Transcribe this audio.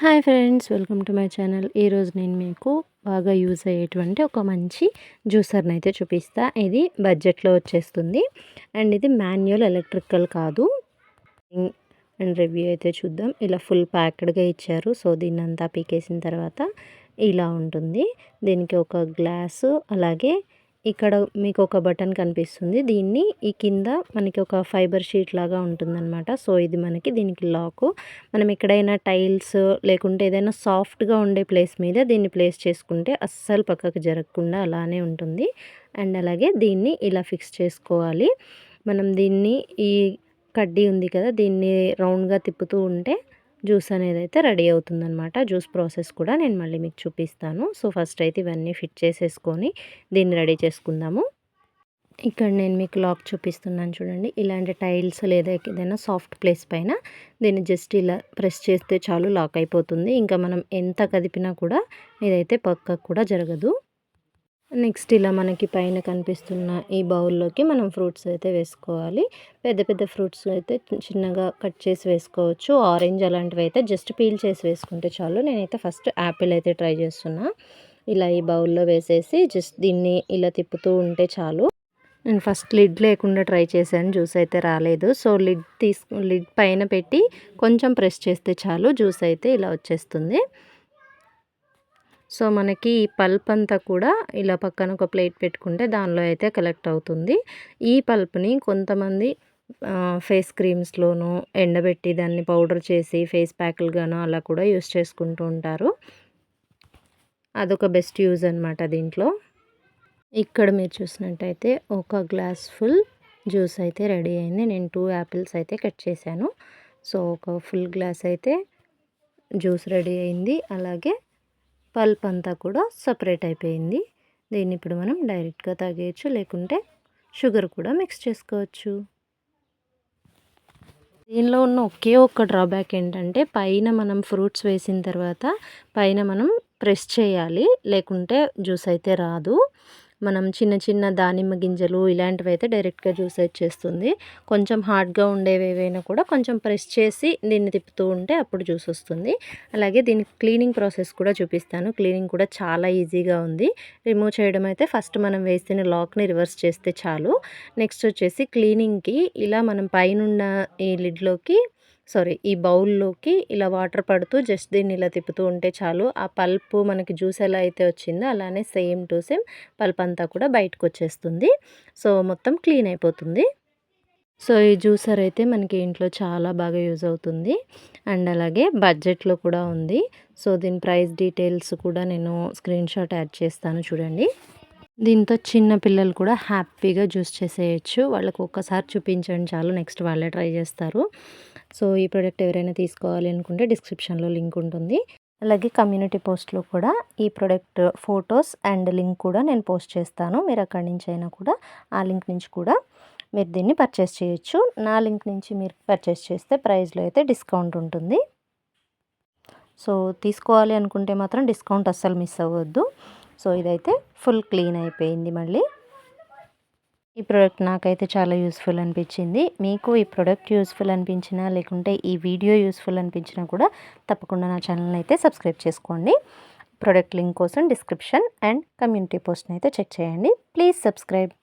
Hi friends, welcome to my channel. ఈరోజు నేను మీకు బాగా యూజ్ అయ్యేటువంటి ఒక మంచి జ్యూసర్ని అయితే చూపిస్తా. ఇది బడ్జెట్లో వచ్చేస్తుంది అండ్ ఇది మాన్యువల్ ఎలక్ట్రికల్ కాదు. అండ్ రివ్యూ అయితే చూద్దాం. ఇలా ఫుల్ ప్యాక్డ్గా ఇచ్చారు. సో దీన్ని అంతా పీకేసిన తర్వాత ఇలా ఉంటుంది. దీనికి ఒక గ్లాసు, అలాగే ఇక్కడ మీకు ఒక బటన్ కనిపిస్తుంది. దీన్ని ఈ కింద మనకి ఒక ఫైబర్ షీట్ లాగా ఉంటుందన్నమాట. సో ఇది మనకి దీనికి లాకు. మనం ఎక్కడైనా టైల్స్ లేకుంటే ఏదైనా సాఫ్ట్గా ఉండే ప్లేస్ మీద దీన్ని ప్లేస్ చేసుకుంటే అస్సలు పక్కకు జరగకుండా అలానే ఉంటుంది. అండ్ అలాగే దీన్ని ఇలా ఫిక్స్ చేసుకోవాలి. మనం దీన్ని ఈ కడ్డీ ఉంది కదా, దీన్ని రౌండ్గా తిప్పుతూ ఉంటే జ్యూస్ అనేది అయితే రెడీ అవుతుందన్నమాట. జ్యూస్ ప్రాసెస్ కూడా నేను మళ్ళీ మీకు చూపిస్తాను. సో ఫస్ట్ అయితే ఇవన్నీ ఫిట్ చేసేసుకొని దీన్ని రెడీ చేసుకుందాము. ఇక్కడ నేను మీకు లాక్ చూపిస్తున్నాను చూడండి. ఇలాంటి టైల్స్ లేదా ఏదైనా సాఫ్ట్ ప్లేస్ పైన దీన్ని జస్ట్ ఇలా ప్రెస్ చేస్తే చాలు, లాక్ అయిపోతుంది. ఇంకా మనం ఎంత కదిపినా కూడా ఇదైతే పక్కకు కూడా జరగదు. నెక్స్ట్ ఇలా మనకి పైన కనిపిస్తున్న ఈ బౌల్లోకి మనం ఫ్రూట్స్ అయితే వేసుకోవాలి. పెద్ద పెద్ద ఫ్రూట్స్ అయితే చిన్నగా కట్ చేసి వేసుకోవచ్చు. ఆరెంజ్ అలాంటివి అయితే జస్ట్ పీల్ చేసి వేసుకుంటే చాలు. నేనైతే ఫస్ట్ యాపిల్ అయితే ట్రై చేస్తున్నా. ఇలా ఈ బౌల్లో వేసేసి జస్ట్ దీన్ని ఇలా తిప్పుతూ ఉంటే చాలు. నేను ఫస్ట్ లిడ్ లేకుండా ట్రై చేశాను, జ్యూస్ అయితే రాలేదు. సో లిడ్ పైన పెట్టి కొంచెం ప్రెస్ చేస్తే చాలు, జ్యూస్ అయితే ఇలా వచ్చేస్తుంది. సో మనకి ఈ పల్ప్ అంతా కూడా ఇలా పక్కన ఒక ప్లేట్ పెట్టుకుంటే దానిలో అయితే కలెక్ట్ అవుతుంది. ఈ పల్ప్ని కొంతమంది ఫేస్ క్రీమ్స్లోనూ ఎండబెట్టి దాన్ని పౌడర్ చేసి ఫేస్ ప్యాకులుగాను అలా కూడా యూస్ చేసుకుంటూ ఉంటారు. అదొక బెస్ట్ యూజ్ అనమాట దీంట్లో. ఇక్కడ మీరు చూసినట్టయితే ఒక గ్లాస్ ఫుల్ జ్యూస్ అయితే రెడీ అయింది. నేను 2 యాపిల్స్ అయితే కట్ చేశాను. సో ఒక ఫుల్ గ్లాస్ అయితే జ్యూస్ రెడీ అయింది. అలాగే పల్ప్ అంతా కూడా సపరేట్ అయిపోయింది. దీన్ని ఇప్పుడు మనం డైరెక్ట్గా తాగేయచ్చు, లేకుంటే షుగర్ కూడా మిక్స్ చేసుకోవచ్చు. దీనిలో ఉన్న ఒకే ఒక్క డ్రాబ్యాక్ ఏంటంటే పైన మనం ఫ్రూట్స్ వేసిన తర్వాత పైన మనం ప్రెస్ చేయాలి, లేకుంటే జ్యూస్ అయితే రాదు. మనం చిన్న చిన్న దానిమ్మ గింజలు ఇలాంటివి అయితే డైరెక్ట్గా జ్యూస్ వచ్చేస్తుంది. కొంచెం హార్డ్గా ఉండేవి ఏవైనా కూడా కొంచెం ప్రెస్ చేసి దీన్ని తిప్పుతూ ఉంటే అప్పుడు జ్యూస్ వస్తుంది. అలాగే దీనికి క్లీనింగ్ ప్రాసెస్ కూడా చూపిస్తాను. క్లీనింగ్ కూడా చాలా ఈజీగా ఉంది. రిమూవ్ చేయడం అయితే ఫస్ట్ మనం వేసిన లాక్ని రివర్స్ చేస్తే చాలు. నెక్స్ట్ వచ్చేసి క్లీనింగ్కి ఇలా మనం పైనున్న ఈ లిడ్లోకి ఈ బౌల్లోకి ఇలా వాటర్ పడుతూ జస్ట్ దీన్ని ఇలా తిప్పుతూ ఉంటే చాలు. ఆ పల్ప్ మనకి జ్యూస్ ఎలా అయితే వచ్చిందో అలానే సేమ్ టు సేమ్ పల్ప్ అంతా కూడా బయటకు వచ్చేస్తుంది. సో మొత్తం క్లీన్ అయిపోతుంది. సో ఈ జ్యూసర్ అయితే మనకి ఇంట్లో చాలా బాగా యూజ్ అవుతుంది అండ్ అలాగే బడ్జెట్లో కూడా ఉంది. సో దీని ప్రైస్ డీటెయిల్స్ కూడా నేను స్క్రీన్ షాట్ యాడ్ చేస్తాను చూడండి. దీంతో చిన్న పిల్లలు కూడా హ్యాపీగా జ్యూస్ చేసేయచ్చు. వాళ్ళకు ఒక్కసారి చూపించండి చాలు, నెక్స్ట్ వాళ్ళే ట్రై చేస్తారు. సో ఈ ప్రోడక్ట్ ఎవరైనా తీసుకోవాలి అనుకుంటే డిస్క్రిప్షన్లో లింక్ ఉంటుంది. అలాగే కమ్యూనిటీ పోస్ట్లో కూడా ఈ ప్రోడక్ట్ ఫొటోస్ అండ్ లింక్ కూడా నేను పోస్ట్ చేస్తాను. మీరు అక్కడి నుంచి అయినా కూడా ఆ లింక్ నుంచి కూడా మీరు దీన్ని పర్చేస్ చేయొచ్చు. నా లింక్ నుంచి మీరు పర్చేస్ చేస్తే ప్రైస్లో అయితే డిస్కౌంట్ ఉంటుంది. సో తీసుకోవాలి అనుకుంటే మాత్రం డిస్కౌంట్ అస్సలు మిస్ అవ్వద్దు. సో ఇదైతే ఫుల్ క్లీన్ అయిపోయింది. మళ్ళీ ఈ ప్రోడక్ట్ నాకైతే చాలా యూస్ఫుల్ అనిపించింది. మీకు ఈ ప్రోడక్ట్ యూస్ఫుల్ అనిపించినా లేకుంటే ఈ వీడియో యూస్ఫుల్ అనిపించినా కూడా తప్పకుండా నా ఛానల్ని అయితే సబ్స్క్రైబ్ చేసుకోండి. ప్రోడక్ట్ లింక్ కోసం డిస్క్రిప్షన్ అండ్ కమ్యూనిటీ పోస్ట్ని అయితే చెక్ చేయండి. Please subscribe.